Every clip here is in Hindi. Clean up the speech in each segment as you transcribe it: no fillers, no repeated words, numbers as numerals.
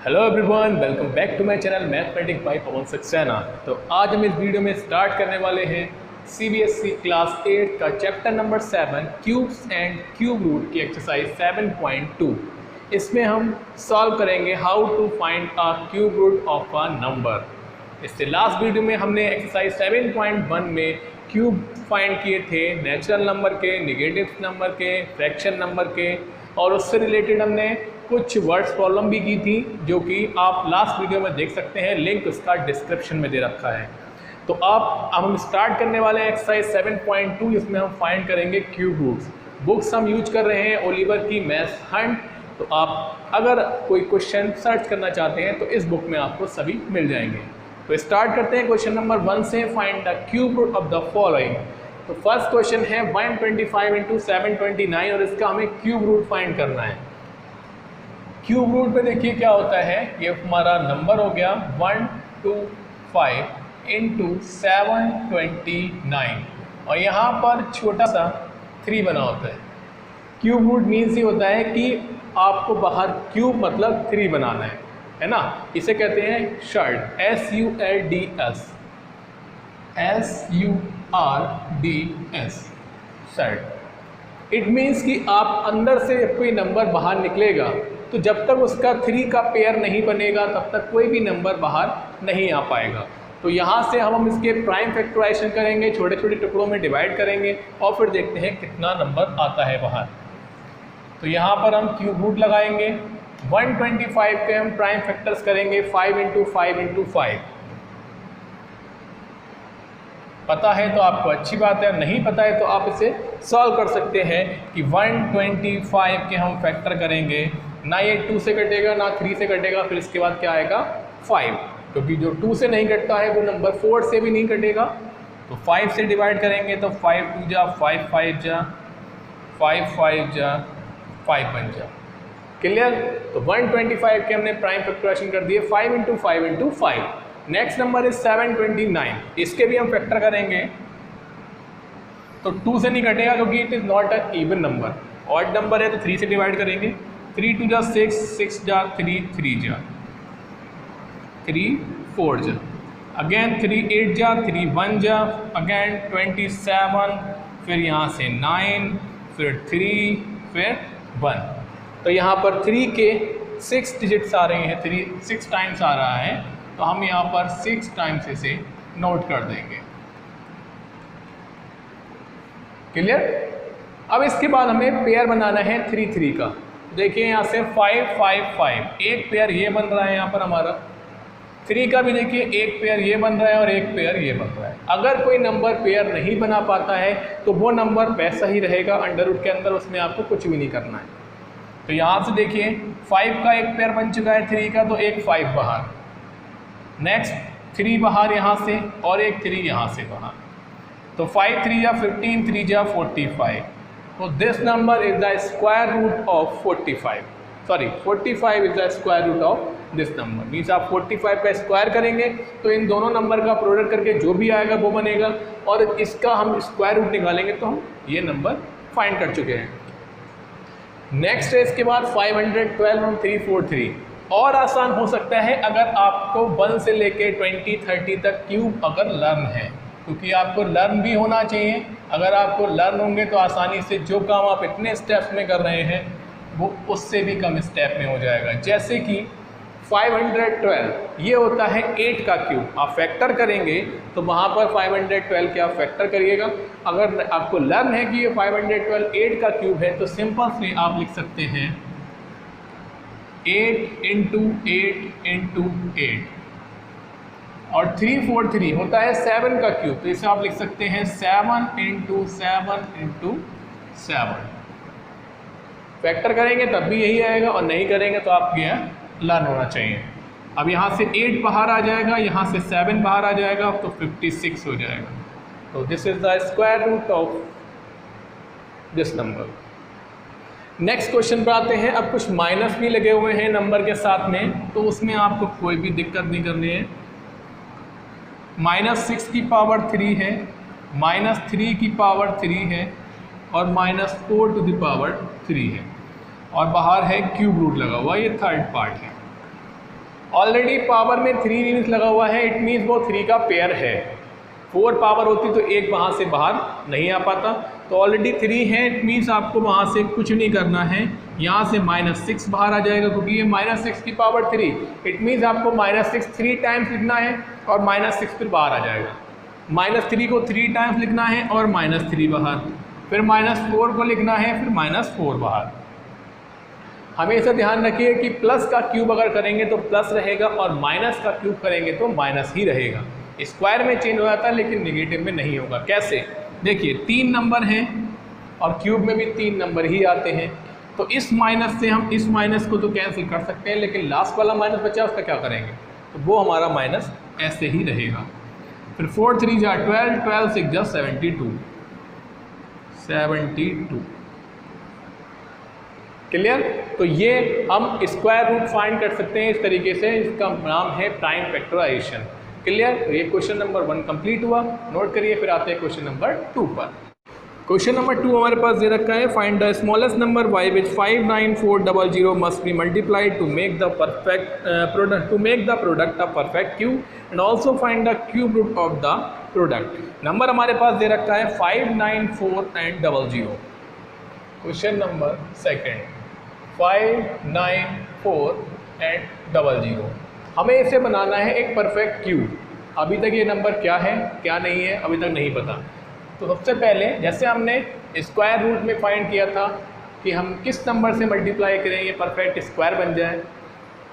Hello everyone, welcome back to my channel mathematics by Pawan Saxena. तो आज हम इस वीडियो में स्टार्ट करने वाले हैं सीबीएसई क्लास 8 का chapter number 7 cubes and cube root की एक्सरसाइज 7.2। इसमें हम सॉल्व करेंगे how to find a cube root of a number. इससे लास्ट वीडियो में हमने एक्सरसाइज 7.1 में क्यूब फाइंड किए थे, नेचुरल नंबर के, नेगेटिव नंबर के, फ्रैक्शन नंबर के, और उससे रिलेटेड हमने कुछ वर्ड्स प्रॉब्लम भी की थी जो कि आप लास्ट वीडियो में देख सकते हैं, लिंक उसका डिस्क्रिप्शन में दे रखा है। तो अब हम स्टार्ट करने वाले हैं एक्सरसाइज 7.2 जिसमें हम फाइंड करेंगे क्यूब रूट्स। बुक्स हम यूज कर रहे हैं ओलिवर की मैथ्स हंट। तो आप अगर कोई क्वेश्चन सर्च करना चाहते हैं तो इस बुक में आपको सभी मिल जाएंगे। तो स्टार्ट करते हैं क्वेश्चन नंबर 1 से। Find the cube root of the following. तो फर्स्ट क्वेश्चन है 125 × 729 और इसका हमें क्यूब रूट फाइंड करना है। क्यूब रूट में देखिए क्या होता है, ये हमारा नंबर हो गया 125 × 729 और यहाँ पर छोटा सा 3 बना होता है। क्यूब रूट मीन्स ये होता है कि आपको बाहर क्यूब मतलब 3 बनाना है ना। इसे कहते हैं shirt, SURDS shirt. It means कि आप अंदर से कोई नंबर बाहर निकलेगा तो जब तक उसका 3 का पेयर नहीं बनेगा तब तक कोई भी नंबर बाहर नहीं आ पाएगा। तो यहाँ से हम इसके प्राइम फैक्टराइजेशन करेंगे, छोटे छोटे टुकड़ों में डिवाइड करेंगे और फिर देखते हैं कितना नंबर आता है बाहर। तो यहाँ पर हम क्यूब रूट लगाएंगे। 125 के हम प्राइम फैक्टर्स करेंगे 5 × 5 × 5। पता है तो आपको अच्छी बात है, नहीं पता है तो आप इसे सॉल्व कर सकते हैं कि 125 के हम फैक्टर करेंगे, ना ये 2 से कटेगा ना 3 से कटेगा, फिर इसके बाद क्या आएगा 5, क्योंकि जो 2 से नहीं कटता है वो नंबर 4 से भी नहीं कटेगा। तो 5 से डिवाइड करेंगे तो 5 2 जा 5 5 जा 5 5 जा 5 1 जा। क्लियर। तो 125 के हमने प्राइम फैक्टराइजेशन कर दिए 5 × 5 × 5। Next number is 729। इसके भी हम फैक्टर करेंगे तो 2 से नहीं कटेगा क्योंकि it is not a even number, odd number है। तो 3 से डिवाइड करेंगे, 3 2 जा 6 6 जा 3 3 जा 3 4 जा, अगेन 3 8 जा 3 1 जा, अगेन 27, फिर यहाँ से 9, फिर 3, फिर 1। तो यहाँ पर 3 के 6 डिजिट्स आ रहे हैं, 3 6 टाइम्स आ रहा है, तो हम यहाँ पर 6 टाइम्स इसे नोट कर देंगे। क्लियर। अब इसके बाद हमें पेयर बनाना है 3 3 का। देखिए यहाँ से 5 5 5 एक पेयर ये बन रहा है यहाँ पर हमारा। 3 का भी देखिए एक पेयर ये बन रहा है और एक पेयर ये बन रहा है। अगर कोई नंबर पेयर नहीं बना पाता है तो वो नंबर वैसा ही रहेगा अंडर रूट के अंदर, उसमें आपको कुछ भी नहीं करना है। तो यहाँ से देखिए 5 का एक पेयर बन चुका है 3 का, तो एक 5 बाहर, नेक्स्ट 3 बाहर यहाँ से और एक 3 यहाँ से बाहर। तो 5 3 जा 15, 3 जा 45। तो this number is the square root of 45। Sorry 45 is the square root of this number. Means आप 45 का स्क्वायर करेंगे तो इन दोनों नंबर का प्रोडक्ट करके जो भी आएगा वो बनेगा, और इसका हम स्क्वायर रूट निकालेंगे तो हम ये नंबर फाइंड कर चुके हैं। नेक्स्ट है इसके बाद 512 और 343। और आसान हो सकता है अगर आपको 1 से लेके 20 30 तक क्यूब अगर लर्न है, क्योंकि आपको लर्न भी होना चाहिए। अगर आपको लर्न होंगे तो आसानी से जो काम आप इतने स्टेप्स में कर रहे हैं वो उससे भी कम स्टेप में हो जाएगा। जैसे कि 512 ये होता है 8 का क्यूब। आप फैक्टर करेंगे तो वहाँ पर 512 के आप फैक्टर करिएगा। अगर आपको लर्न है कि ये 512 8 का क्यूब है तो सिंपल से आप लिख सकते हैं 8 × 8 × 8। और 343 होता है 7 का क्यूब, तो इसे आप लिख सकते हैं 7 × 7 × 7। फैक्टर करेंगे तब भी यही आएगा और नहीं करेंगे तो आपको यह लर्न होना चाहिए। अब यहाँ से 8 बाहर आ जाएगा, यहाँ से 7 बाहर आ जाएगा, तो 56 हो जाएगा। तो this is the square root of this number. Next question पर आते हैं। अब कुछ माइनस भी लगे हुए हैं नंबर के साथ में, तो उसमें आपको कोई भी दिक्कत नहीं करनी है। -6 की पावर 3 है, -3 की पावर 3 है और -4 टू द पावर 3 है। और बाहर है क्यूब रूट लगा हुआ, ये थर्ड पार्ट है। ऑलरेडी पावर में 3 यूनिट्स लगा हुआ है, इट मीन्स वो 3 का पेयर है। 4 पावर होती तो एक वहाँ से बाहर नहीं आ पाता, तो ऑलरेडी 3 है, इट मीन्स आपको वहाँ से कुछ नहीं करना है, यहाँ से -6 बाहर आ जाएगा क्योंकि ये -6 की पावर 3, इट मीन्स आपको -6 3 टाइम्स लिखना है और -6 फिर बाहर आ जाएगा। -3 को 3 टाइम्स लिखना है और -3 बाहर, फिर -4 को लिखना है, फिर -4 बाहर। हमेशा ध्यान रखिए कि प्लस का क्यूब अगर करेंगे तो प्लस रहेगा और माइनस का क्यूब करेंगे तो माइनस ही रहेगा। स्क्वायर में चेंज हो जाता है लेकिन नेगेटिव में नहीं होगा। कैसे? देखिए 3 नंबर हैं और क्यूब में भी 3 नंबर ही आते हैं, तो इस माइनस से हम इस माइनस को तो कैंसिल कर सकते हैं, लेकिन लास्ट वाला माइनस बचा उसका क्या करेंगे, तो वो हमारा माइनस ऐसे ही रहेगा। फिर 4 3 जा 12, 12 6 जा 72, 72। क्लियर? तो ये हम स्क्वायर रूट फाइंड कर सकते हैं इस तरीके से, इसका नाम है प्राइम फैक्टराइजेशन। क्लियर? तो ये क्वेश्चन नंबर 1 कंप्लीट हुआ, नोट करिए। फिर आते हैं क्वेश्चन नंबर 2 पर। क्वेश्चन नंबर 2 हमारे पास दे रखा है, find the smallest number y which 59400 must be multiplied to make the product a perfect cube and also find the cube root of the product. Number हमारे पास दे रखा है 59400। Question number 2 59400। हमें इसे बनाना है एक परफेक्ट क्यूब। अभी तक ये नंबर क्या है क्या नहीं है अभी तक नहीं पता। तो सबसे पहले जैसे हमने स्क्वायर रूट में फाइंड किया था कि हम किस नंबर से मल्टीप्लाई करें ये परफेक्ट स्क्वायर बन जाए,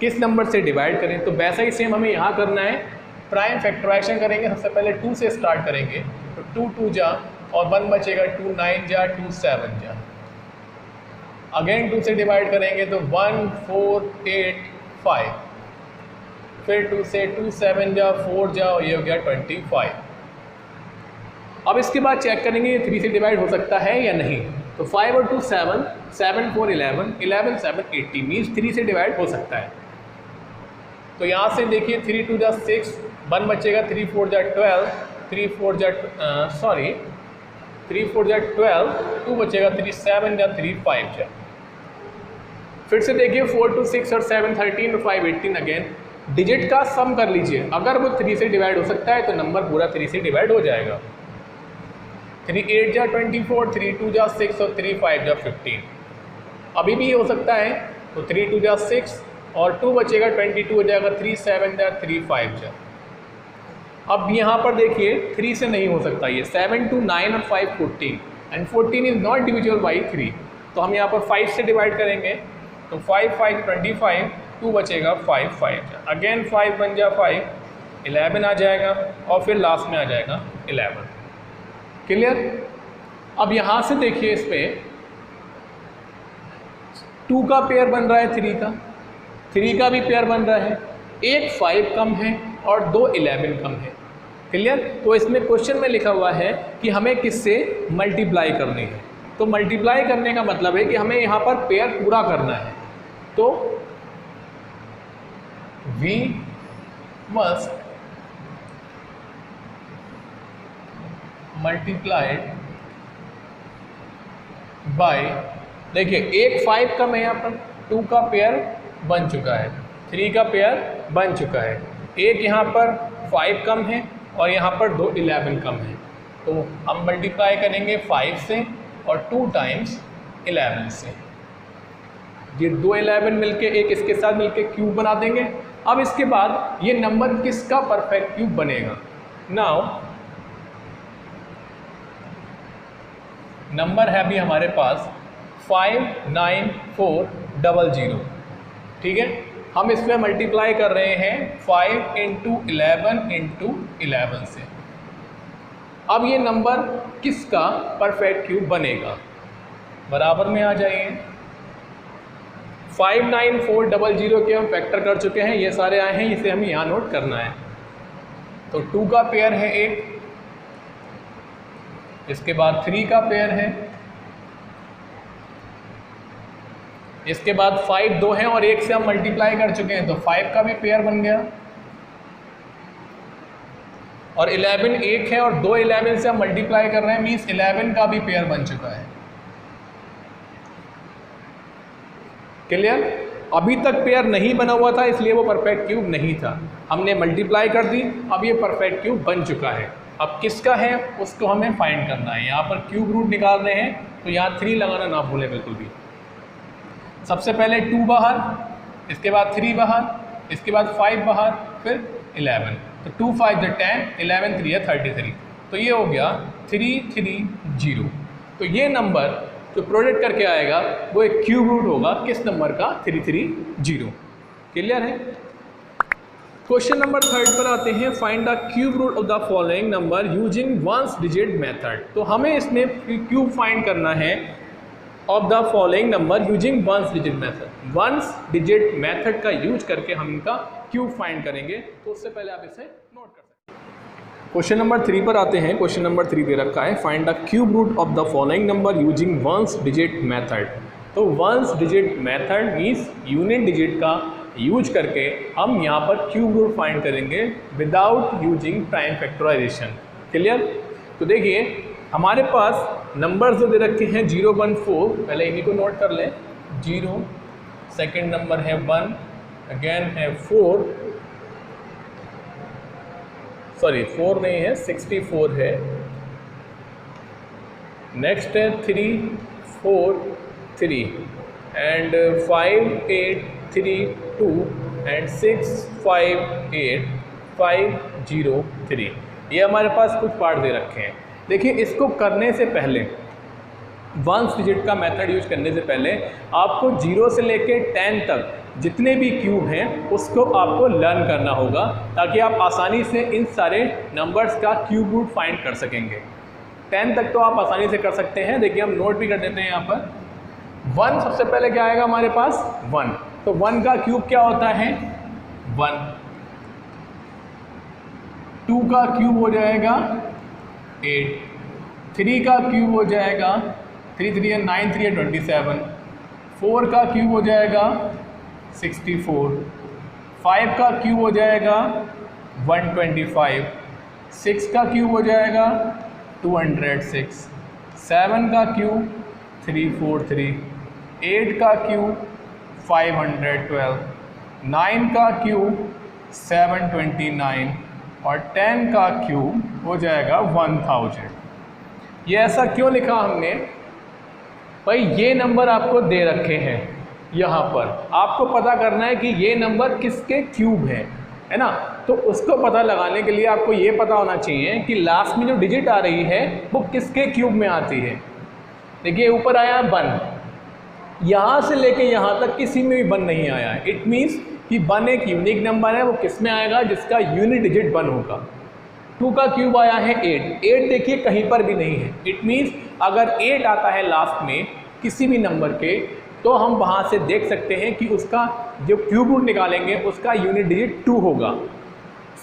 किस नंबर से डिवाइड करें, तो वैसा ही सेम हमें यहाँ करना है। प्राइम फैक्टराइजेशन करेंगे, सबसे पहले 2 से स्टार्ट करेंगे, तो 2 2 जा और 1 बचेगा, 2 9 जा 2 7 जा। अगेन 2 से डिवाइड करेंगे तो 1 4 8 5, फिर 2 से 2 7 जा 4 जा और ये हो गया 25। अब इसके बाद चेक करेंगे ये 3 से डिवाइड हो सकता है या नहीं। तो 5 और 2 7, 7 4 11, 11 7 80 मीन्स 3 से डिवाइड हो सकता है। तो यहाँ से देखिए 3 2 जा 6, 1 बचेगा, 3 4 जा 12, 3 4 जा 12, 2 बचेगा, 3 7 जा 3 5 जा। फिर से देखिए 4 2 6 और 7 13 और 5 18। अगेन डिजिट का सम कर लीजिए, अगर वो 3 से डिवाइड हो सकता है तो नंबर पूरा 3 से डिवाइड हो जाएगा। 3 8 जा 24, 3 2 जा 6 और 3 5 जा 15। अभी भी हो सकता है, तो 3 2 जा 6 और 2 बचेगा, 22 हो जाएगा, 3 7 जा 3 5 जा। अब यहाँ पर देखिए 3 से नहीं हो सकता, ये 7 2 9 और 5 14 and 14 is not divisible by 3, तो हम यहाँ पर 5 से डिवाइड करेंगे, तो 5 5 25, 2 बचेगा, 5 5 जा। अगेन 5 बन जा 5, 11 आ जाएगा और फिर लास्ट में आ जाएगा 11। क्लियर? अब यहाँ से देखिए इस पे 2 का पेयर बन रहा है, 3 का भी पेयर बन रहा है, एक 5 कम है और 2 11 कम है। क्लियर? तो इसमें क्वेश्चन में लिखा हुआ है कि हमें किससे मल्टीप्लाई करनी है। तो मल्टीप्लाई करने का मतलब है कि हमें यहाँ पर पेयर पूरा करना है, तो वी मस्ट मल्टीप्लाइड बाय, देखिए एक 5 कम है, यहाँ पर 2 का पेयर बन चुका है, 3 का पेयर बन चुका है, एक यहाँ पर 5 कम है और यहाँ पर 2 11 कम है। तो हम मल्टीप्लाई करेंगे 5 से और 2 टाइम्स 11 से। ये 2 11 मिलके एक इसके साथ मिलके क्यूब बना देंगे। अब इसके बाद ये नंबर किसका परफेक्ट क्यूब बनेगा। नाउ नंबर है अभी हमारे पास 59400, ठीक है। हम इसमें मल्टीप्लाई कर रहे हैं 5 × 11 × 11 से। अब ये नंबर किसका परफेक्ट क्यूब बनेगा, बराबर में आ जाइए। 59400 के हम फैक्टर कर चुके हैं, ये सारे आए हैं, इसे हमें यहाँ नोट करना है। तो 2 का पेयर है एक, इसके बाद 3 का पेयर है, इसके बाद 5 2 हैं और 1 से हम मल्टीप्लाई कर चुके हैं, तो 5 का भी पेयर बन गया, और 11 1 है और 2 11 से हम मल्टीप्लाई कर रहे हैं, मीन्स 11 का भी पेयर बन चुका है। क्लियर? अभी तक पेयर नहीं बना हुआ था इसलिए वो परफेक्ट क्यूब नहीं था, हमने मल्टीप्लाई कर दी, अब ये परफेक्ट क्यूब बन चुका है। अब किसका है उसको हमें फाइंड करना है। यहाँ पर क्यूब रूट निकाल रहे हैं तो यहाँ 3 लगाना ना भूलें बिल्कुल भी। सबसे पहले 2 बाहर, इसके बाद 3 बाहर, इसके बाद 5 बाहर, फिर 11। तो 2 5 10, 11 3 33। तो ये हो गया 330। तो ये नंबर जो प्रोडक्ट करके आएगा वो एक क्यूब रूट होगा किस नंबर का? 330। क्लियर है? क्वेश्चन नंबर 3 पर आते हैं। Find the cube root of the following number using ones digit method. तो हमें इसमें क्यूब फाइंड करना है of the following number using ones digit method. Ones digit method का यूज करके हम इनका क्यूब फाइंड करेंगे। तो उससे पहले आप इसे नोट कर सकते हैं। क्वेश्चन नंबर 3 पर आते हैं। क्वेश्चन नंबर 3 दे रखा है find the cube root of the following number using ones digit method. तो ones digit method means unit digit का यूज करके हम यहाँ पर क्यूब रूट फाइंड करेंगे without using prime factorisation. Clear? तो देखिए हमारे पास नंबर्स जो दे रखे हैं 0 1 4, पहले इन्हीं को नोट कर लें। 0, सेकेंड नंबर है 1, अगेन है 4, सॉरी 4 नहीं है 64 है, नेक्स्ट है 3 4 3 एंड 5 8 3 2 एंड 6 5 8 5 0 3। ये हमारे पास कुछ पार्ट दे रखे हैं। देखिए इसको करने से पहले, वंस डिजिट का मेथड यूज करने से पहले आपको 0 से लेके 10 तक जितने भी क्यूब हैं उसको आपको लर्न करना होगा ताकि आप आसानी से इन सारे नंबर्स का क्यूब रूट फाइंड कर सकेंगे। 10 तक तो आप आसानी से कर सकते हैं। देखिए हम नोट भी कर देते हैं यहाँ पर। 1 सबसे पहले क्या आएगा हमारे पास? 1। तो 1 का क्यूब क्या होता है? 1। 2 का क्यूब हो जाएगा 8। 3 का क्यूब हो जाएगा 3 3 है 9 3 है 27। 4 का क्यूब हो जाएगा 64। 5 का क्यूब हो जाएगा 125। 6 का क्यूब हो जाएगा 206। 7 का क्यूब 343। 8 का क्यूब 512। 9 का क्यूब 729 और 10 का क्यूब हो जाएगा 1000। ये ऐसा क्यों लिखा हमने? भाई ये नंबर आपको दे रखे हैं, यहाँ पर आपको पता करना है कि ये नंबर किसके क्यूब हैं, है ना। तो उसको पता लगाने के लिए आपको ये पता होना चाहिए कि लास्ट में जो डिजिट आ रही है वो किसके क्यूब में आती है। देखिए ऊपर आया 1, यहाँ से लेके यहाँ तक किसी में भी 1 नहीं आया है। इट मीन्स कि 1 एक यूनिक नंबर है, वो किस में आएगा? जिसका यूनिट डिजिट 1 होगा। 2 का क्यूब आया है 8। 8 देखिए कहीं पर भी नहीं है। इट मीन्स अगर 8 आता है लास्ट में किसी भी नंबर के तो हम वहाँ से देख सकते हैं कि उसका जो क्यूब रूट निकालेंगे उसका यूनिट डिजिट 2 होगा।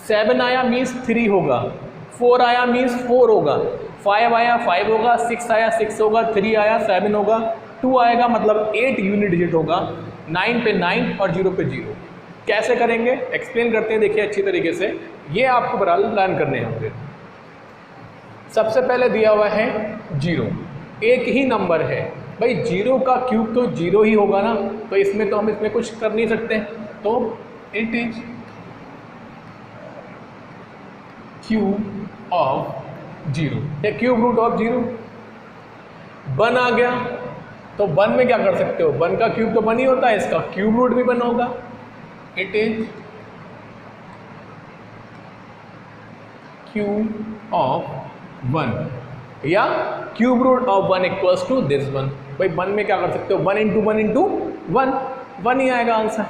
7 आया मीन्स 3 होगा। 4 आया मीन्स 4 होगा। 5 आया 5 होगा। 6 आया 6 होगा। 3 आया 7 होगा। 2 आएगा मतलब 8 यूनिट डिजिट होगा। 9 पे 9 और 0 पे 0। कैसे करेंगे एक्सप्लेन करते हैं। देखिए अच्छी तरीके से ये आपको बराबर लर्न करने होंगे। सबसे पहले दिया हुआ है 0, एक ही नंबर है भाई। 0 का क्यूब तो 0 ही होगा ना, तो इसमें तो हम इसमें कुछ कर नहीं सकते। तो इट इज क्यूब ऑफ 0 या क्यूब रूट ऑफ 0। 1 आ गया तो 1 में क्या कर सकते हो? 1 का क्यूब तो 1 ही होता है, इसका क्यूब रूट भी 1 होगा। इट इज क्यूब ऑफ 1 या cube root of 1 equals to this 1। भाई 1 में क्या कर सकते हो? 1 इंटू 1 इंटू 1, 1 ही आएगा आंसर।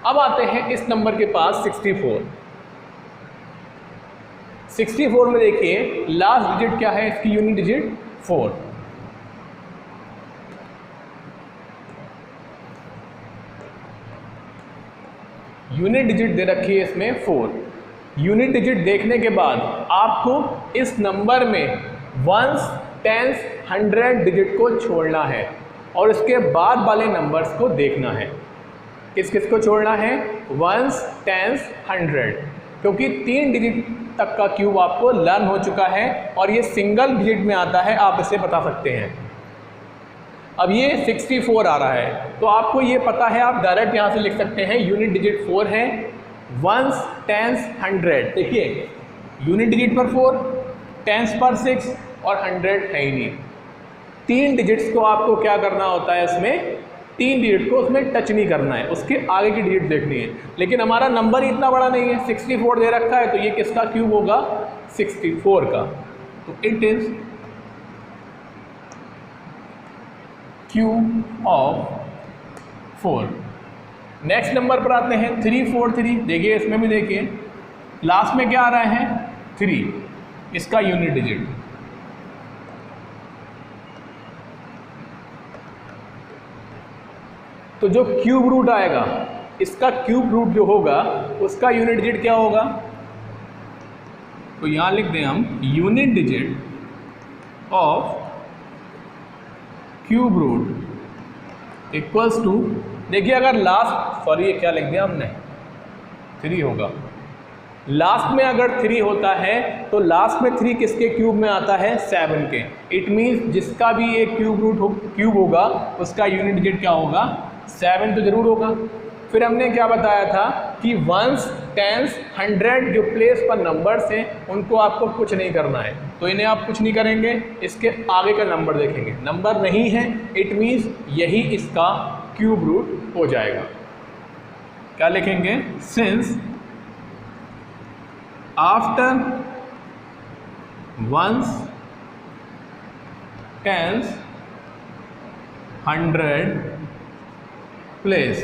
अब आते हैं इस नंबर के पास 64। 64 में देखिए लास्ट डिजिट क्या है इसकी? Unit digit 4। यूनिट डिजिट दे रखी है इसमें 4। यूनिट डिजिट देखने के बाद आपको इस नंबर में वंस, टेंस, 100 डिजिट को छोड़ना है और इसके बाद वाले नंबर्स को देखना है। किस किस को छोड़ना है? वंस, टेंस, 100, क्योंकि 3 डिजिट तक का क्यूब आपको लर्न हो चुका है और ये सिंगल डिजिट में आता है, आप इसे बता सकते हैं। अब ये 64 आ रहा है, तो आपको ये पता है, आप डायरेक्ट यहाँ से लिख सकते हैं यूनिट डिजिट 4 है, वंस, टेंस, 100। देखिए यूनिट डिजिट पर 4, टेंस पर 6 और 100 है ही नहीं। 3 डिजिट्स को आपको क्या करना होता है, इसमें 3 डिजिट को उसमें टच नहीं करना है, उसके आगे की डिजिट देखनी है। लेकिन हमारा नंबर ही इतना बड़ा नहीं है, 64 दे रखा है, तो ये किसका क्यूब होगा, 64 का। तो it is cube of 4। Next number पर आते हैं 343। देखिए इसमें भी देखिए लास्ट में क्या आ रहा है, 3, इसका यूनिट डिजिट। तो जो क्यूब रूट आएगा, इसका क्यूब रूट जो होगा उसका यूनिट डिजिट क्या होगा, तो यहां लिख दें हम unit digit of cube root equals to, देखिए अगर लास्ट, सॉरी ये क्या लिख दिया हमने, 3 होगा। लास्ट में अगर 3 होता है तो लास्ट में 3 किसके क्यूब में आता है, 7 के। इट मीन्स जिसका भी एक क्यूब होगा उसका यूनिट डिजिट क्या होगा, 7 तो जरूर होगा। फिर हमने क्या बताया था कि वंस, टेंस, 100 जो प्लेस पर नंबर्स हैं उनको आपको कुछ नहीं करना है, तो इन्हें आप कुछ नहीं करेंगे, इसके आगे का नंबर देखेंगे। नंबर नहीं है, इट मीन्स यही इसका क्यूब रूट हो जाएगा। क्या लिखेंगे, since after ones, tens, 100 place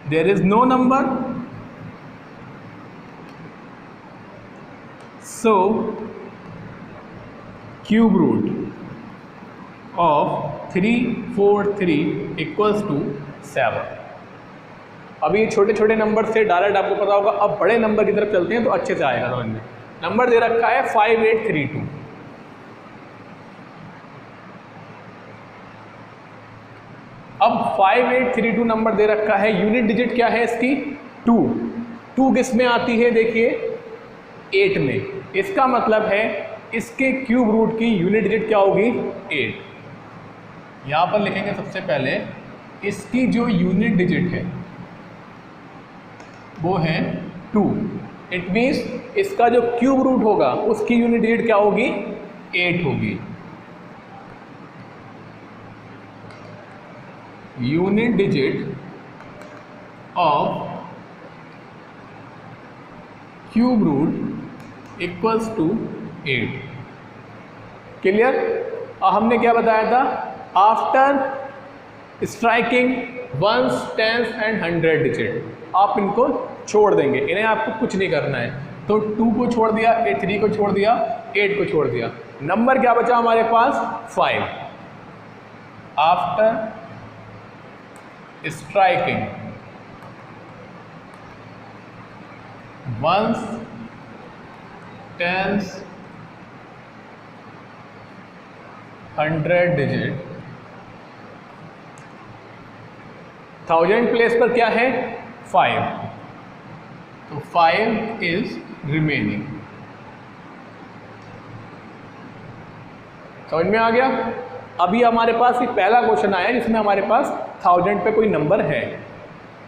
there is no number, so cube root of 343 equals to 7। अभी ये छोटे छोटे नंबर से डायरेक्ट आपको पता होगा, अब बड़े नंबर की तरफ चलते हैं तो अच्छे से आएगा समझ में। नंबर दे रखा है 5832। अब 5832 नंबर दे रखा है, यूनिट डिजिट क्या है इसकी, 2 किस में आती है, देखिए 8 में। इसका मतलब है इसके क्यूब रूट की यूनिट डिजिट क्या होगी, 8। यहाँ पर लिखेंगे सबसे पहले इसकी जो यूनिट डिजिट है वो है 2। इट मीन्स इसका जो क्यूब रूट होगा उसकी यूनिट डिजिट क्या होगी, 8 होगी। Unit digit of cube root equals to 8। Clear. हमने क्या बताया था, after striking ones, tens and 100 digit आप इनको छोड़ देंगे, इन्हें आपको कुछ नहीं करना है। तो 2 को छोड़ दिया, 3 को छोड़ दिया, 8 को छोड़ दिया, नंबर क्या बचा हमारे पास, 5। After striking ones, tens, 100 digit, 1000 place पर क्या है, 5, तो 5 इज रिमेनिंग। समझ में आ गया। अभी हमारे पास एक पहला क्वेश्चन आया जिसमें हमारे पास 1000 पे कोई नंबर है।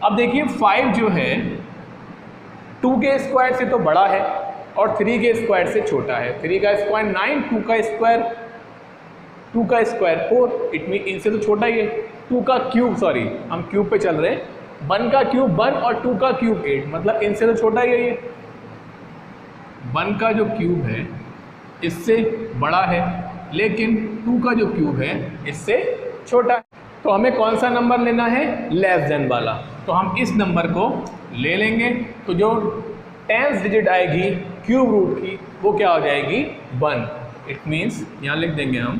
अब देखिए 5 जो है 2 के स्क्वायर से तो बड़ा है और 3 के स्क्वायर से छोटा है। 3 का स्क्वायर 9, 2 का स्क्वायर 4, इट मीन इनसे तो छोटा ही है। 2 का क्यूब, सॉरी हम क्यूब पे चल रहे हैं, 1 का क्यूब 1 और 2 का क्यूब 8, मतलब इनसे तो छोटा ही है ये। 1 का जो क्यूब है इससे बड़ा है, लेकिन 2 का जो क्यूब है इससे छोटा है। तो हमें कौन सा नंबर लेना है, लेस देन वाला। तो हम इस नंबर को ले लेंगे, तो जो 10th डिजिट आएगी क्यूब रूट की वो क्या हो जाएगी, 1। इट मीन्स यहाँ लिख देंगे हम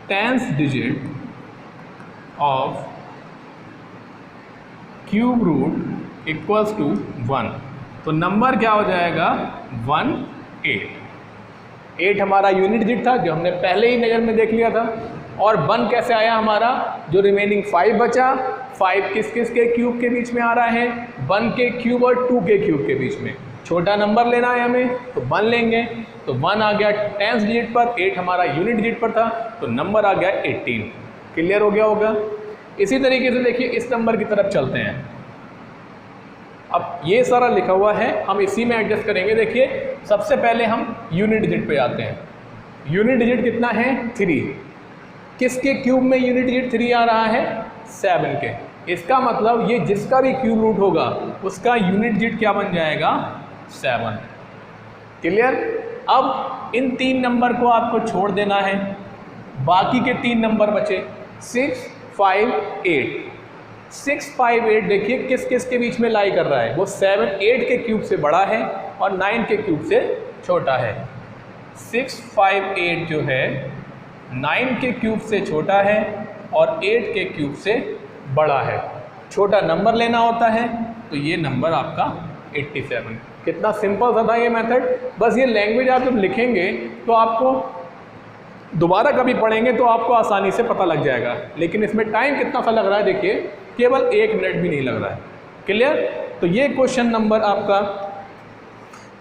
10th digit of cube root equals to 1। तो नंबर क्या हो जाएगा, 1, 8 हमारा यूनिट डिजिट था जो हमने पहले ही नज़र में देख लिया था। और 1 कैसे आया हमारा, जो रिमेनिंग 5 बचा, 5 किस किस के क्यूब के बीच में आ रहा है, 1 के क्यूब और 2 के क्यूब के बीच में। छोटा नंबर लेना है हमें तो 1 लेंगे, तो 1 आ गया 10th डिजिट पर, 8 हमारा यूनिट डिजिट पर था, तो नंबर आ गया 18। क्लियर हो गया होगा। इसी तरीके से देखिए इस नंबर की तरफ चलते हैं। अब ये सारा लिखा हुआ है, हम इसी में एडजस्ट करेंगे। देखिए सबसे पहले हम यूनिट डिजिट पे आते हैं। यूनिट डिजिट कितना है? 3। किसके क्यूब में यूनिट डिजिट 3 आ रहा है? 7 के। इसका मतलब ये जिसका भी क्यूब रूट होगा उसका यूनिट डिजिट क्या बन जाएगा? 7। क्लियर। अब इन 3 नंबर को आपको छोड़ देना है, बाकी के 3 नंबर बचे 6, 5, 8। 6, 5, 8 देखिए किस किस के बीच में लाई कर रहा है? वो 7, 8 के क्यूब से बड़ा है और 9 के क्यूब से छोटा है। 6, 5, 8 जो है 9 के क्यूब से छोटा है और 8 के क्यूब से बड़ा है। छोटा नंबर लेना होता है तो ये नंबर आपका 87। कितना सिंपल सा था ये मेथड। बस ये लैंग्वेज आप जब लिखेंगे तो आपको दोबारा कभी पढ़ेंगे तो आपको आसानी से पता लग जाएगा। लेकिन इसमें टाइम कितना सा लग रहा है देखिए, केवल 1 मिनट भी नहीं लग रहा है। क्लियर। तो ये क्वेश्चन नंबर आपका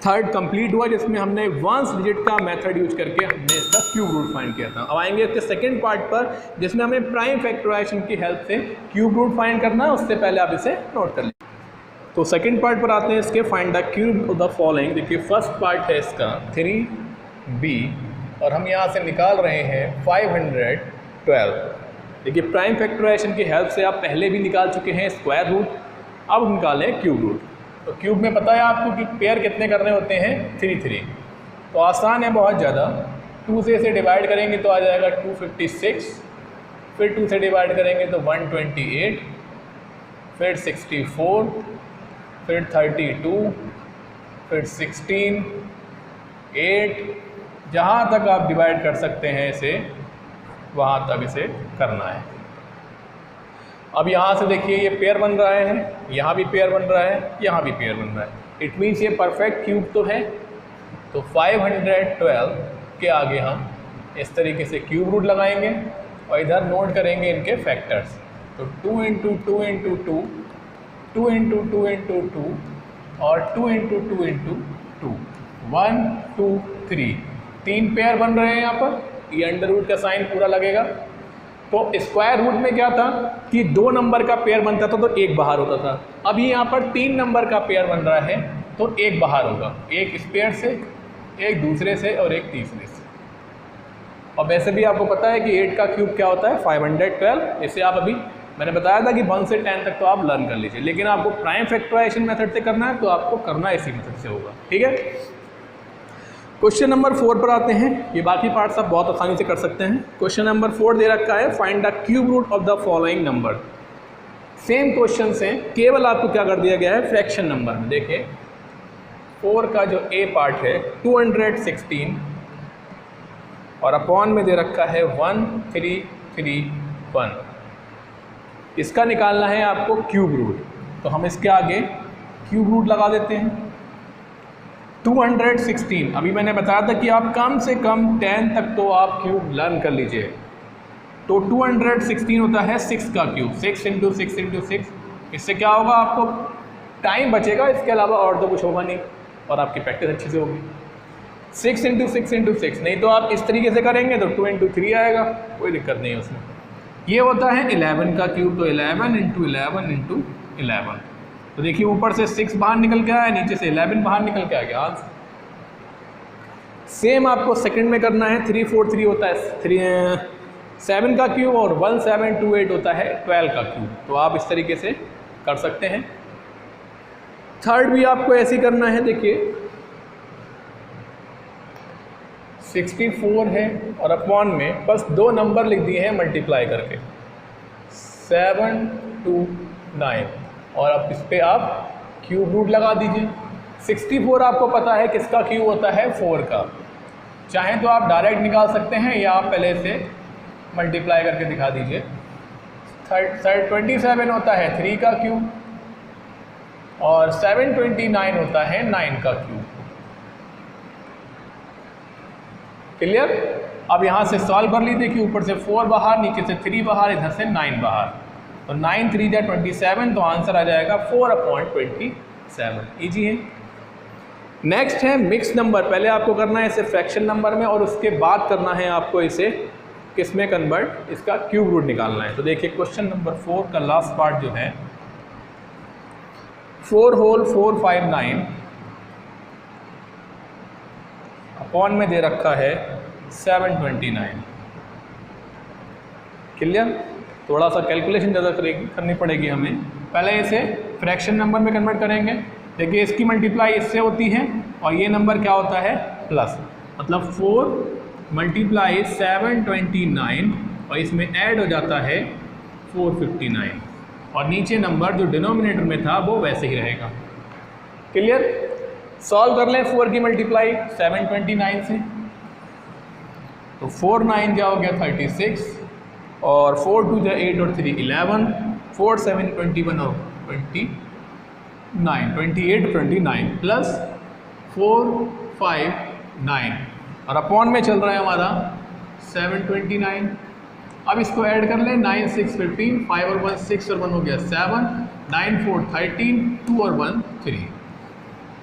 3rd कंप्लीट हुआ, जिसमें हमने 1 डिजिट का मेथड यूज करके हमने इसका क्यूब रूट फाइंड किया था। अब आएंगे इसके सेकंड पार्ट पर, जिसमें हमें प्राइम फैक्टराइजेशन की हेल्प से क्यूब रूट फाइंड करना है। उससे पहले आप इसे नोट कर लें। तो सेकंड पार्ट पर आते हैं इसके, find the cube of the following. देखिए फर्स्ट पार्ट है इसका 3b और हम यहाँ से निकाल रहे हैं 512। देखिए प्राइम फैक्टराइजेशन की हेल्प से आप पहले भी निकाल चुके हैं स्क्वायर रूट, अब निकालें क्यूब रूट। तो क्यूब में पता है आपको कि पेयर कितने करने होते हैं? 3 3। तो आसान है बहुत ज़्यादा। 2 से इसे डिवाइड करेंगे तो आ जाएगा 256, फिर 2 से डिवाइड करेंगे तो 128, फिर 64, फिर 32, फिर 16, 8। जहाँ तक आप डिवाइड कर सकते हैं इसे वहाँ तक इसे करना है। अब यहाँ से देखिए ये पेयर बन रहा है, यहाँ भी पेयर बन रहा है, यहाँ भी पेयर बन रहा है। इट मीन्स ये परफेक्ट क्यूब तो है। तो 512 के आगे हम इस तरीके से क्यूब रूट लगाएंगे और इधर नोट करेंगे इनके फैक्टर्स। तो 2 × 2 × 2, 2 × 2 × 2 और 2 × 2 × 2, 1 2 3। 3 पेयर बन रहे हैं यहाँ पर। ये अंडर रूट का साइन पूरा लगेगा। तो स्क्वायर रूट में क्या था कि 2 नंबर का पेयर बनता था तो 1 बाहर होता था। अभी यहाँ पर 3 नंबर का पेयर बन रहा है तो 1 बाहर होगा, एक इस पेयर से, एक दूसरे से और एक तीसरे से। और वैसे भी आपको पता है कि 8 का क्यूब क्या होता है? 512। इसे आप अभी मैंने बताया था कि 1 से 10 तक तो आप लर्न कर लीजिए, लेकिन आपको प्राइम फैक्टराइजेशन मेथड से करना है तो आपको करना इसी मेथड से होगा। ठीक है। क्वेश्चन नंबर 4 पर आते हैं। ये बाकी पार्ट्स आप बहुत आसानी से कर सकते हैं। क्वेश्चन नंबर 4 दे रखा है, find the cube root of the following number. Same question से केवल आपको क्या कर दिया गया है? फ्रैक्शन नंबर में। देखिए 4 का जो ए पार्ट है 216 और अपॉन में दे रखा है 1331। इसका निकालना है आपको क्यूब रूट। तो हम इसके आगे क्यूब रूट लगा देते हैं। 216, अभी मैंने बताया था कि आप कम से कम 10 तक तो आप क्यूब लर्न कर लीजिए। तो 216 होता है 6 का क्यूब, 6 × 6 × 6। इससे क्या होगा? आपको टाइम बचेगा, इसके अलावा और तो कुछ होगा नहीं और आपकी प्रैक्टिस अच्छी से होगी। 6 × 6 × 6, नहीं तो आप इस तरीके से करेंगे तो 2 × 3 आएगा, कोई दिक्कत नहीं है उसमें। ये होता है 11 का क्यूब, तो 11 × 11 × 11। तो देखिए ऊपर से 6 बाहर निकल के आया, नीचे से 11 बाहर निकल के आ गया आंसर। सेम आपको सेकंड में करना है। 343 होता है 7 का क्यूब और 1728 होता है 12 का क्यूब। तो आप इस तरीके से कर सकते हैं। थर्ड भी आपको ऐसे ही करना है। देखिए 64 है और अपॉन में बस 2 नंबर लिख दिए हैं मल्टीप्लाई करके, 729 और अब इस पर आप क्यूब रूट लगा दीजिए। 64 आपको पता है किसका क्यूब होता है? 4 का। चाहें तो आप डायरेक्ट निकाल सकते हैं या आप पहले से मल्टीप्लाई करके दिखा दीजिए। 27 होता है 3 का क्यूब और 729 होता है 9 का क्यूब। क्लियर? अब यहाँ से सॉल्व कर लीजिए कि ऊपर से 4 बाहर, नीचे से 3 बाहर, इधर से 9 बाहर। तो 9 3 27, तो आंसर आ जाएगा 4/27। ईजी है। नेक्स्ट है मिक्स नंबर। पहले आपको करना है इसे फ्रैक्शन नंबर में और उसके बाद करना है आपको इसे किस में कन्वर्ट, इसका क्यूब रूट निकालना है। तो देखिए क्वेश्चन नंबर 4 का लास्ट पार्ट जो है 4 होल 459 अपॉन में दे रखा है 729। क्लियर? थोड़ा सा कैलकुलेशन ज़्यादा करनी पड़ेगी हमें। पहले इसे फ्रैक्शन नंबर में कन्वर्ट करेंगे। देखिए इसकी मल्टीप्लाई इससे होती है और ये नंबर क्या होता है प्लस, मतलब 4 मल्टीप्लाई 729 और इसमें ऐड हो जाता है 459 और नीचे नंबर जो डिनोमिनेटर में था वो वैसे ही रहेगा। क्लियर? सॉल्व कर लें 4 की मल्टीप्लाई 729 से, तो 4 9 क्या हो गया 36 और 4 2 जा 8 और 3 11, 4 7 21 और 29 28 29 प्लस 4 5 9 और अपॉन में चल रहा है हमारा 729। अब इसको ऐड कर लें 9 6 15, 5 और 1 6 और 1 हो गया 7, 9 4 13, 2 और 1 3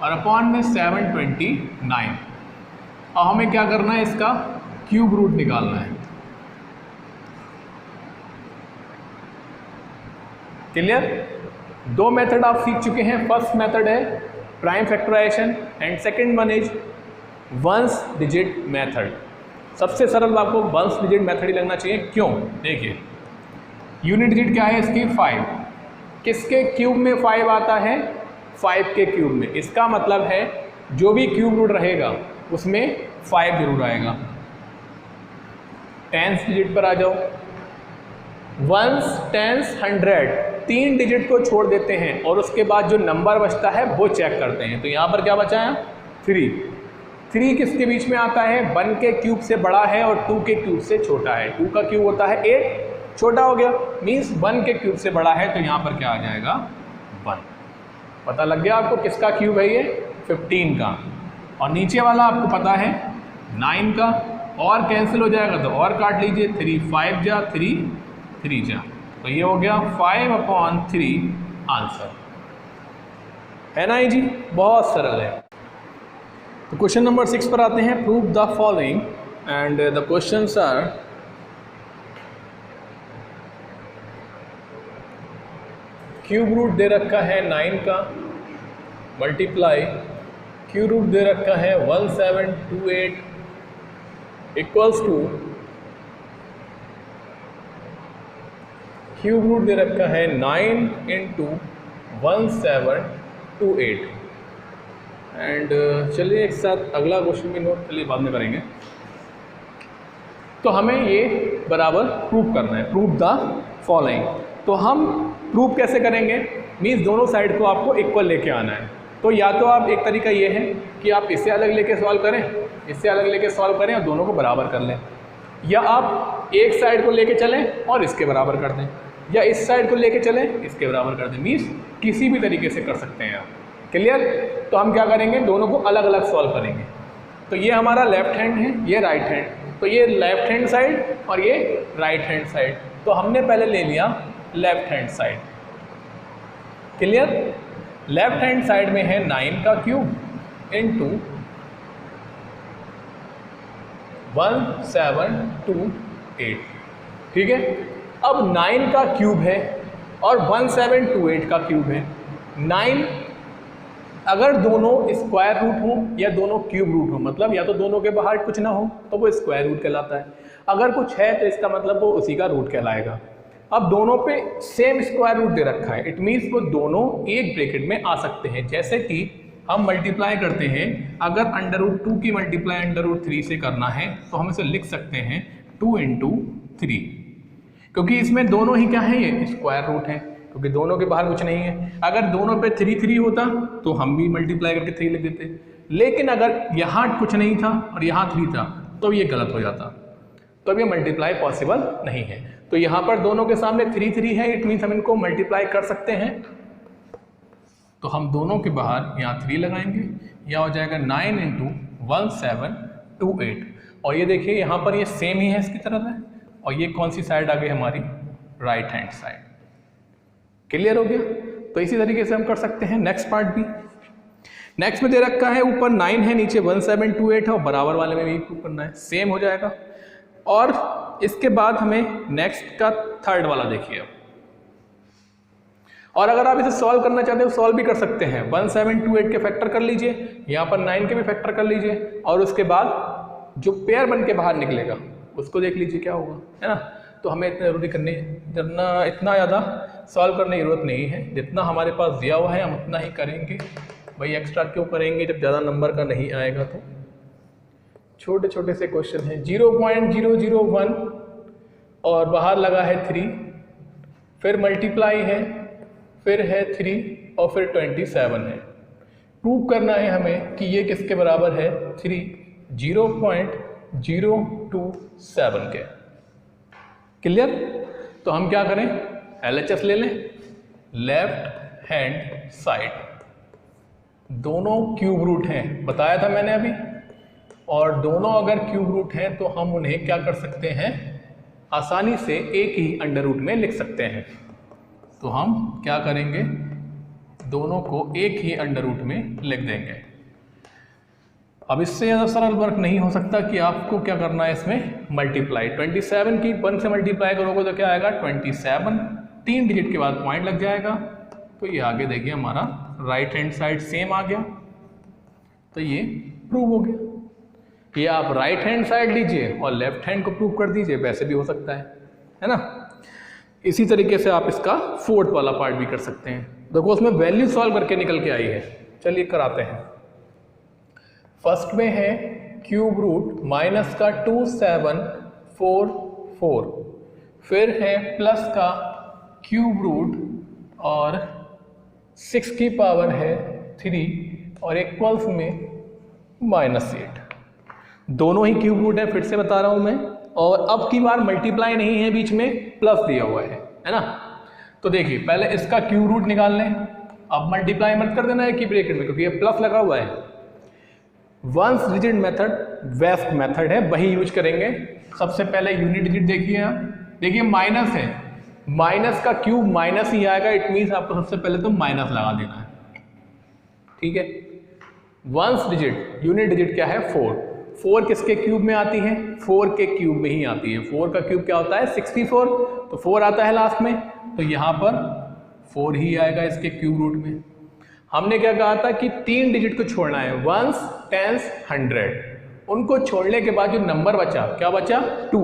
और अपॉन में 729। अब हमें क्या करना है, इसका क्यूब रूट निकालना है। क्लियर? दो मेथड आप सीख चुके हैं। फर्स्ट मेथड है prime factorization and second one is ones digit method. सबसे सरल आपको वंस डिजिट मेथड ही लगना चाहिए। क्यों? देखिए यूनिट डिजिट क्या है इसकी 5, किसके क्यूब में 5 आता है 5 के क्यूब में। इसका मतलब है जो भी क्यूब रूट रहेगा उसमें 5 जरूर आएगा। टेंस डिजिट पर आ जाओ, वंस टेंस 100 3 डिजिट को छोड़ देते हैं और उसके बाद जो नंबर बचता है वो चेक करते हैं। तो यहाँ पर क्या बचा है 3 किसके बीच में आता है 1 के क्यूब से बड़ा है और 2 के क्यूब से छोटा है। 2 का क्यूब होता है 8, छोटा हो गया मीन्स 1 के क्यूब से बड़ा है, तो यहाँ पर क्या आ जाएगा 1। पता लग गया आपको किसका क्यूब है ये 15 का। और नीचे वाला आपको पता है 9 का, और कैंसिल हो जाएगा तो और काट लीजिए 3 5 जा 3 3 जा, तो ये हो गया 5/3 आंसर है ना जी। बहुत सरल है। तो क्वेश्चन नंबर 6 पर आते हैं। Prove the following and the questions are cube root दे रखा है 9 का, मल्टीप्लाई क्यूब रूट दे रखा है 1728 इक्वल्स टू क्यूब रूट दे रखा है 9 × 1728 एंड चलिए एक साथ अगला क्वेश्चन भी नोट चलिए बाद में करेंगे। तो हमें ये बराबर प्रूव करना है, प्रूव द फॉलोइंग। तो हम प्रूव कैसे करेंगे, मीन्स दोनों साइड को आपको इक्वल लेके आना है। तो या तो आप एक तरीका ये है कि आप इससे अलग लेके सॉल्व करें, इससे अलग लेके सॉल्व करें और दोनों को बराबर कर लें, या आप एक साइड को लेके चलें और इसके बराबर कर दें, या इस साइड को लेके चलें इसके बराबर कर दें। मीन्स किसी भी तरीके से कर सकते हैं आप। क्लियर? तो हम क्या करेंगे, दोनों को अलग अलग सॉल्व करेंगे। तो ये हमारा लेफ्ट हैंड है, ये राइट हैंड, तो ये लेफ्ट हैंड साइड और ये राइट हैंड साइड। तो हमने पहले ले लिया left hand side. Clear? Left hand side में है 9 का क्यूब इंटू 1728। ठीक है? अब 9 का क्यूब है और 1728 का क्यूब है। 9 अगर दोनों स्क्वायर रूट हो या दोनों क्यूब रूट हो, मतलब या तो दोनों के बाहर कुछ ना हो तो वो स्क्वायर रूट कहलाता है, अगर कुछ है तो इसका मतलब वो उसी का रूट कहलाएगा। अब दोनों पे सेम स्क्वायर रूट दे रखा है, इट मीन्स वो दोनों एक ब्रैकेट में आ सकते हैं। जैसे कि हम मल्टीप्लाई करते हैं, अगर √2 की मल्टीप्लाई √3 से करना है तो हम इसे लिख सकते हैं 2 × 3, क्योंकि इसमें दोनों ही क्या है, ये स्क्वायर रूट है, क्योंकि दोनों के बाहर कुछ नहीं है। अगर दोनों पे 3 3 होता तो हम भी मल्टीप्लाई करके 3 लिख देते, लेकिन अगर यहाँ कुछ नहीं था और यहाँ 3 था तो ये गलत हो जाता, तो अब ये मल्टीप्लाई पॉसिबल नहीं है। तो यहाँ पर दोनों के सामने 3 3 है, इट मीन्स हम इनको मल्टीप्लाई कर सकते हैं। तो हम दोनों के बाहर यहाँ 3 लगाएंगे, यह हो जाएगा 9 × 1728। और ये देखिए यहाँ पर ये सेम ही है इसकी तरफ है, और ये कौन सी साइड आ गई हमारी, राइट हैंड साइड। क्लियर हो गया? तो इसी तरीके से हम कर सकते हैं नेक्स्ट पार्ट भी। नेक्स्ट में दे रखा है ऊपर 9 है, नीचे 1728 है और बराबर वाले में भी प्रूव करना है, सेम हो जाएगा। और इसके बाद हमें नेक्स्ट का थर्ड वाला देखिए। और अगर आप इसे सॉल्व करना चाहते हो सॉल्व भी कर सकते हैं, 1728 के फैक्टर कर लीजिए, यहाँ पर 9 के भी फैक्टर कर लीजिए और उसके बाद जो पेयर बन के बाहर निकलेगा उसको देख लीजिए क्या होगा, है ना। तो हमें इतना इतना ज़्यादा सॉल्व करने की जरूरत नहीं है, जितना हमारे पास दिया हुआ है हम उतना ही करेंगे। भाई एक्स्ट्रा क्यों करेंगे जब ज़्यादा नंबर का नहीं आएगा। तो छोटे छोटे से क्वेश्चन हैं, 0.001 और बाहर लगा है 3, फिर मल्टीप्लाई है, फिर है 3 और फिर 27 है। प्रूव करना है हमें कि ये किसके बराबर है, 3 0.027 के। क्लियर। तो हम क्या करें, LHS ले लें, लेफ्ट हैंड साइड, दोनों क्यूब रूट हैं बताया था मैंने अभी, और दोनों अगर क्यूब रूट हैं तो हम उन्हें क्या कर सकते हैं, आसानी से एक ही अंडर रूट में लिख सकते हैं। तो हम क्या करेंगे, दोनों को एक ही अंडर रूट में लिख देंगे। अब इससे ज़्यादा सरल वर्क नहीं हो सकता कि आपको क्या करना है इसमें मल्टीप्लाई, 27 की 1 से मल्टीप्लाई करोगे तो क्या आएगा 27, 3 डिजिट के बाद पॉइंट लग जाएगा। तो ये आगे देखिए हमारा राइट हैंड साइड सेम आ गया, तो ये प्रूव हो गया। ये आप राइट हैंड साइड लीजिए और लेफ्ट हैंड को प्रूव कर दीजिए, वैसे भी हो सकता है ना। इसी तरीके से आप इसका फोर्थ वाला पार्ट भी कर सकते हैं। देखो उसमें वैल्यू सॉल्व करके निकल के आई है, चलिए कराते हैं। फर्स्ट में है क्यूब रूट माइनस का 2744, फिर है प्लस का क्यूब रूट और 6 की पावर है 3 और इक्वल्स में -8। दोनों ही क्यूब रूट है, फिर से बता रहा हूं मैं। और अब की बार मल्टीप्लाई नहीं है, बीच में प्लस दिया हुआ है ना। तो देखिए पहले इसका क्यूब रूट निकाल लें, अब मल्टीप्लाई मत कर देना है कि ब्रैकेट में, क्योंकि ये प्लस लगा हुआ है। Once digit method best method है, वही यूज करेंगे। सबसे पहले यूनिट डिजिट देखिए आप, देखिए माइनस है, माइनस का क्यूब माइनस ही आएगा, इट मीन्स आपको सबसे पहले तो माइनस लगा देना है, ठीक है। वंस डिजिट यूनिट डिजिट क्या है 4, 4 किसके क्यूब में आती है, 4 के क्यूब में ही आती है। 4 का क्यूब क्या होता है 64, तो 4 आता है लास्ट में, तो यहाँ पर 4 ही आएगा इसके क्यूब रूट में। हमने क्या कहा था कि 3 डिजिट को छोड़ना है, 1s 10s 100, उनको छोड़ने के बाद जो नंबर बचा, क्या बचा 2,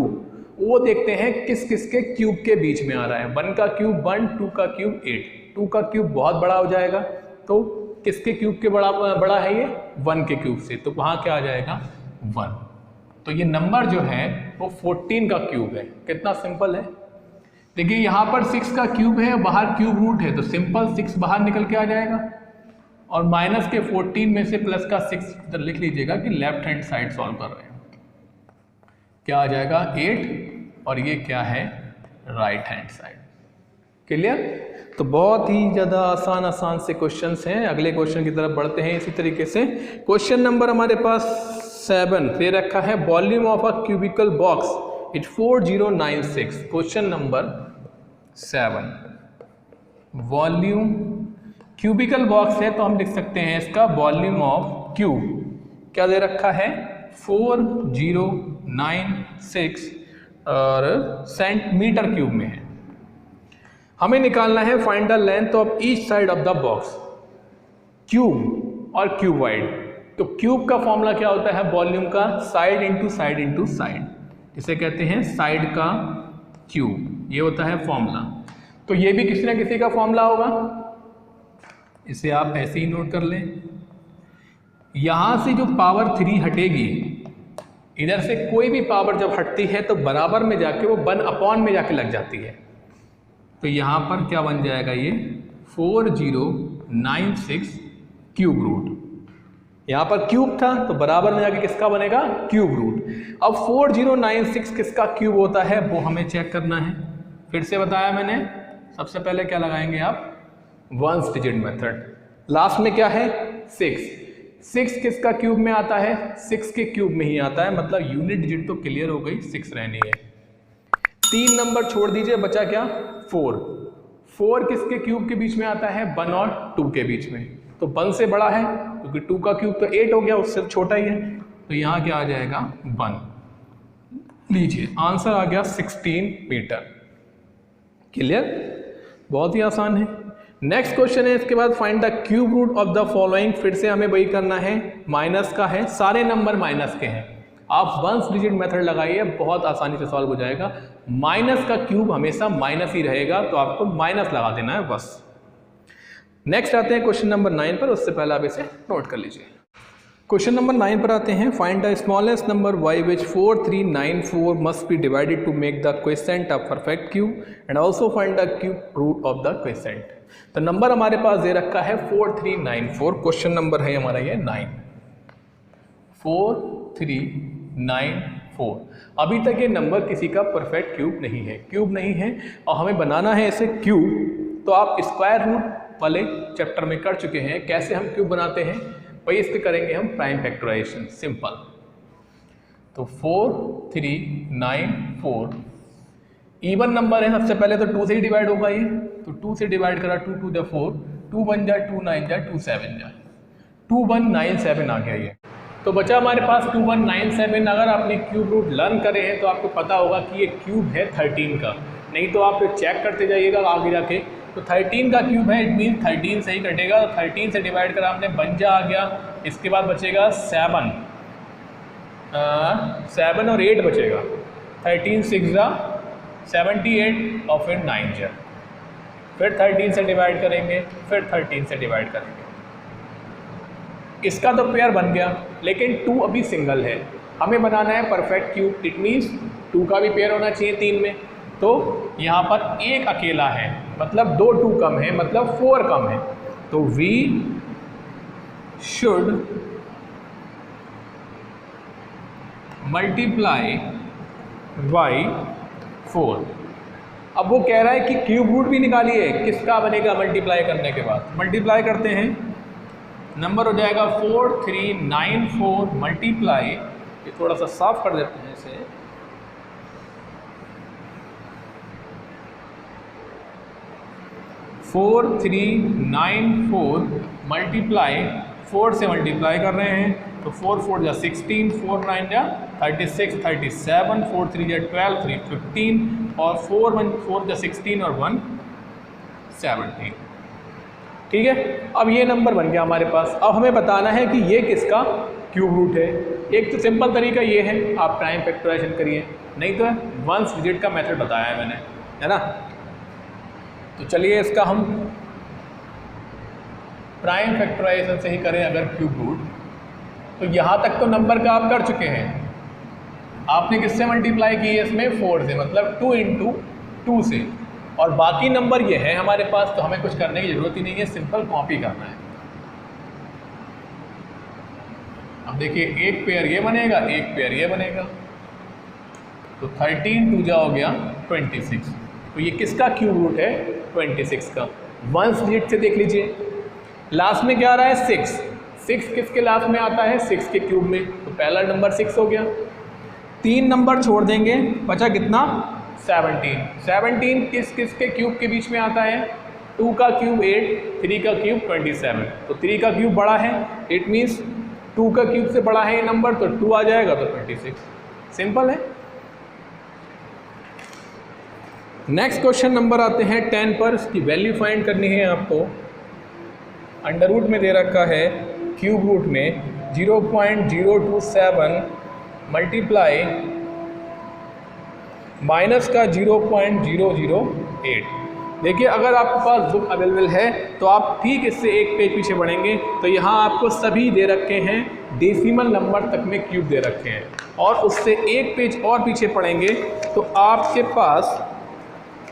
वो देखते हैं किस किस के क्यूब के बीच में आ रहा है। 1 का क्यूब 1, 2 का क्यूब 8, 2 का क्यूब बहुत बड़ा हो जाएगा, तो किसके क्यूब के बड़ा है ये 1 के क्यूब से, तो वहाँ क्या आ जाएगा 1। तो ये नंबर जो है वो 14 का क्यूब है। कितना सिंपल है, देखिए यहाँ पर 6 का क्यूब है, बाहर क्यूब रूट है, तो सिंपल 6 बाहर निकल के आ जाएगा, और माइनस के 14 में से प्लस का 6 इधर लिख लीजिएगा कि लेफ्ट हैंड साइड सॉल्व कर रहे हैं, क्या आ जाएगा 8, और ये क्या है राइट हैंड साइड। क्लियर। तो बहुत ही ज़्यादा आसान से क्वेश्चंस हैं। अगले क्वेश्चन की तरफ बढ़ते हैं इसी तरीके से। क्वेश्चन नंबर हमारे पास 7 दे रखा है, volume of a cubical box it 4096। Question number 7, volume cubical box है तो हम लिख सकते हैं इसका वॉल्यूम ऑफ क्यूब क्या दे रखा है 4096 और सेंटीमीटर क्यूब में है। हमें निकालना है find the length of each side of the box, cube और क्यूबॉइड। तो क्यूब का फॉर्मूला क्या होता है वॉल्यूम का, side into side into side, इसे कहते हैं साइड का क्यूब, ये होता है फॉर्मूला। तो ये भी किसी ना किसी का फॉर्मूला होगा, इसे आप ऐसे ही नोट कर लें। यहां से जो पावर 3 हटेगी, इधर से कोई भी पावर जब हटती है तो बराबर में जाके वो 1/, में जाके लग जाती है। तो यहाँ पर क्या बन जाएगा ये 4096 क्यूब रूट। यहाँ पर क्यूब था तो बराबर में जाके किसका बनेगा क्यूब रूट। अब 4096 किसका क्यूब होता है वो हमें चेक करना है। फिर से बताया मैंने, सबसे पहले क्या लगाएंगे आप वंस डिजिट मेथड, लास्ट में क्या है 6 किसका क्यूब में आता है 6 के क्यूब में ही आता है, मतलब यूनिट डिजिट तो क्लियर हो गई 6 रहनी है। 3 नंबर छोड़ दीजिए, बचा क्या 4 किसके क्यूब के बीच में आता है 1 और 2 के बीच में, तो 1 से बड़ा है तो क्योंकि 2 का क्यूब तो 8 हो गया, उससे छोटा ही है, तो यहाँ क्या आ जाएगा 1। लीजिए आंसर आ गया 16 मीटर। क्लियर, बहुत ही आसान है। नेक्स्ट क्वेश्चन है इसके बाद, find the cube root of the following. फिर से हमें वही करना है, माइनस का है, सारे नंबर माइनस के हैं। आप वंस डिजिट मेथड लगाइए, बहुत आसानी से सॉल्व हो जाएगा। माइनस का क्यूब हमेशा माइनस ही रहेगा, तो आपको माइनस लगा देना है बस। नेक्स्ट आते हैं क्वेश्चन नंबर 9 पर, उससे पहले आप इसे नोट कर लीजिए। क्वेश्चन नंबर 9 पर आते हैं, find the smallest number y which 4394 must be divided to make the quotient a perfect cube and also find the cube root of the quotient। तो नंबर हमारे पास दे रखा है 4394, क्वेश्चन नंबर है हमारा ये 9, 4394। अभी तक ये नंबर किसी का परफेक्ट क्यूब नहीं है, क्यूब नहीं है, और हमें बनाना है इसे क्यूब। तो आप स्क्वायर रूट वाले चैप्टर में कर चुके हैं, कैसे हम क्यूब बनाते हैं वही इस पर करेंगे हम, प्राइम फैक्टराइजेशन, सिंपल। तो 4394 इवन नंबर है, सबसे पहले तो 2 से ही डिवाइड होगा ये, तो 2 से डिवाइड करा, 2 2 द 4, 2 1 जा, 2 9 जा, 2 7 जा, 2197 आ गया ये। तो बचा हमारे पास 2197। अगर आपने क्यूब रूट लर्न करे हैं तो आपको पता होगा कि ये क्यूब है 13 का, नहीं तो आप चेक करते जाइएगा आगे जाके। तो 13 का क्यूब है, इट मीन 13 से ही कटेगा, तो 13 से डिवाइड करा हमने, 1 आ गया, इसके बाद बचेगा 7 और 8 बचेगा, 13 6 जा 78 और फिर 9 जा, फिर 13 से डिवाइड करेंगे, फिर 13 से डिवाइड करेंगे। इसका तो पेयर बन गया, लेकिन 2 अभी सिंगल है, हमें बनाना है परफेक्ट क्यूब। इट मीन्स 2 का भी पेयर होना चाहिए 3 में, तो यहाँ पर एक अकेला है, मतलब 2 2 कम है, मतलब 4 कम है, तो वी शुड मल्टीप्लाई बाई 4। अब वो कह रहा है कि क्यूब रूट भी निकालिए, किसका बनेगा मल्टीप्लाई करने के बाद। मल्टीप्लाई करते हैं, नंबर हो जाएगा 4394 मल्टीप्लाई, ये थोड़ा सा साफ कर देते हैं इसे, 4394 मल्टीप्लाई 4 से मल्टीप्लाई कर रहे हैं, तो 4 4 जा 16, 4 9 जा 36, 37, 4 3 जा 12, 3 15, और 4 1 4 जा 16 और 1 17। ठीक है, अब ये नंबर बन गया हमारे पास। अब हमें बताना है कि ये किसका क्यूब रूट है। एक तो सिंपल तरीका ये है, आप प्राइम फैक्टराइजेशन करिए, नहीं तो वंस डिजिट का मेथड बताया है मैंने, है ना। तो चलिए इसका हम प्राइम फैक्टराइजेशन से ही करें अगर क्यूब रूट। तो यहाँ तक तो नंबर का आप कर चुके हैं, आपने किससे मल्टीप्लाई की है इसमें, 4 से, मतलब 2 × 2 से, और बाकी नंबर ये है हमारे पास, तो हमें कुछ करने की ज़रूरत ही नहीं है, सिंपल कॉपी करना है। अब देखिए एक पेयर ये बनेगा, एक पेयर ये बनेगा, तो 13 2 जा हो गया 26। तो ये किसका क्यूब रूट है, 26 का। वंस डिजिट से देख लीजिए, लास्ट में क्या आ रहा है 6, 6 किसके लास्ट में आता है, 6 के क्यूब में, तो पहला नंबर 6 हो गया। 3 नंबर छोड़ देंगे, बचा कितना 17। 17 किस के क्यूब के बीच में आता है, 2 का क्यूब 8, 3 का क्यूब 27, तो 3 का क्यूब बड़ा है, इट मीन्स 2 का क्यूब से बड़ा है ये नंबर, तो 2 आ जाएगा, तो 26। सिंपल है। नेक्स्ट क्वेश्चन नंबर आते हैं 10 पर, इसकी वैल्यू फाइंड करनी है आपको। अंडर रूट में दे रखा है, क्यूब रूट में 0.027 मल्टीप्लाई माइनस का 0.008। देखिए अगर आपके पास बुक अवेलेबल है तो आप ठीक इससे एक पेज पीछे बढ़ेंगे, तो यहाँ आपको सभी दे रखे हैं, डेसिमल नंबर तक में क्यूब दे रखे हैं, और उससे एक पेज और पीछे पढ़ेंगे तो आपके पास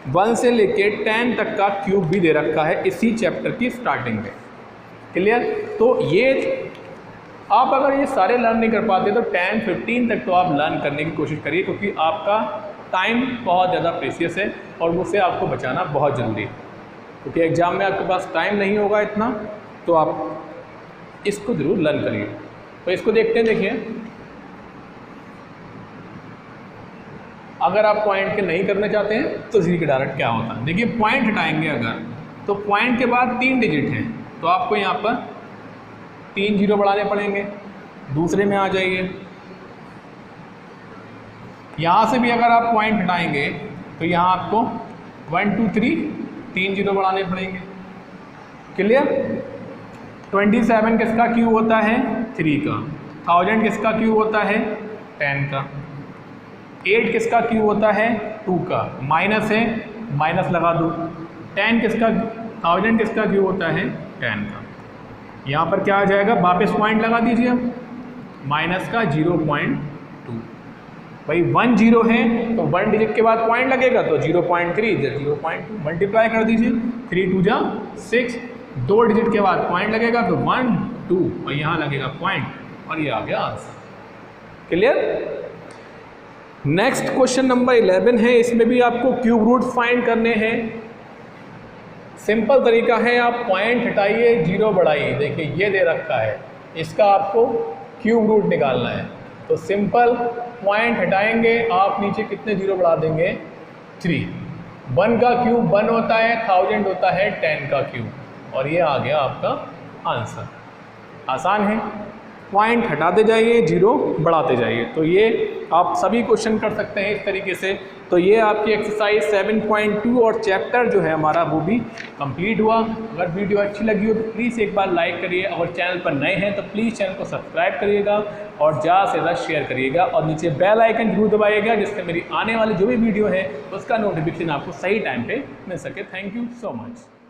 1 से लेके 10 तक का क्यूब भी दे रखा है इसी चैप्टर की स्टार्टिंग में। क्लियर। तो ये आप अगर ये सारे लर्न नहीं कर पाते तो 10 15 तक तो आप लर्न करने की कोशिश करिए, क्योंकि आपका टाइम बहुत ज़्यादा प्रेशियस है और उसे आपको बचाना बहुत जल्दी है, क्योंकि एग्ज़ाम में आपके पास टाइम नहीं होगा इतना, तो आप इसको ज़रूर लर्न करिए। तो इसको देखते हैं, देखिए अगर आप पॉइंट के नहीं करना चाहते हैं तो जी के डायरेक्ट क्या होता है। देखिए पॉइंट हटाएंगे अगर, तो पॉइंट के बाद 3 डिजिट हैं, तो आपको यहाँ पर 3 जीरो बढ़ाने पड़ेंगे। दूसरे में आ जाइए, यहाँ से भी अगर आप पॉइंट हटाएंगे तो यहाँ आपको 1 2 3 3 जीरो बढ़ाने पड़ेंगे। क्लियर? 27 किसका क्यूब होता है? 3 का। 1000 किसका क्यूब होता है? 10 का। 8 किसका क्यूब होता है? 2 का। माइनस है, माइनस लगा दो। 10 किसका 1000 किसका क्यूब होता है? 10 का। यहाँ पर क्या आ जाएगा? वापस पॉइंट लगा दीजिए अब, माइनस का 0.2। भाई 1 जीरो है तो 1 डिजिट के बाद पॉइंट लगेगा, तो 0.3 इधर 0.2 मल्टीप्लाई कर दीजिए। 3 2 जा 6, 2 डिजिट के बाद पॉइंट लगेगा तो 1 2 और यहाँ लगेगा पॉइंट, और ये आ गया answer. Clear? Next question number 11 है, इसमें भी आपको क्यूब रूट फाइंड करने हैं। सिंपल तरीका है, आप पॉइंट हटाइए, जीरो बढ़ाइए। देखिए ये दे रखा है, इसका आपको क्यूब रूट निकालना है। तो सिंपल पॉइंट हटाएंगे, आप नीचे कितने जीरो बढ़ा देंगे? 3। 1 का क्यूब 1 होता है, 1000 होता है 10 का क्यूब, और ये आ गया आपका आंसर। आसान है, पॉइंट हटाते जाइए, जीरो बढ़ाते जाइए। तो ये आप सभी क्वेश्चन कर सकते हैं इस तरीके से। तो ये आपकी एक्सरसाइज 7.2 और चैप्टर जो है हमारा वो भी कंप्लीट हुआ। अगर वीडियो अच्छी लगी हो तो प्लीज़ एक बार लाइक करिए, और चैनल पर नए हैं तो प्लीज़ चैनल को सब्सक्राइब करिएगा और ज़्यादा से ज़्यादा शेयर करिएगा, और नीचे बेल आइकन जरूर दबाइएगा, जिससे मेरी आने वाली जो भी वीडियो है उसका नोटिफिकेशन आपको सही टाइम पे मिल सके। Thank you so much.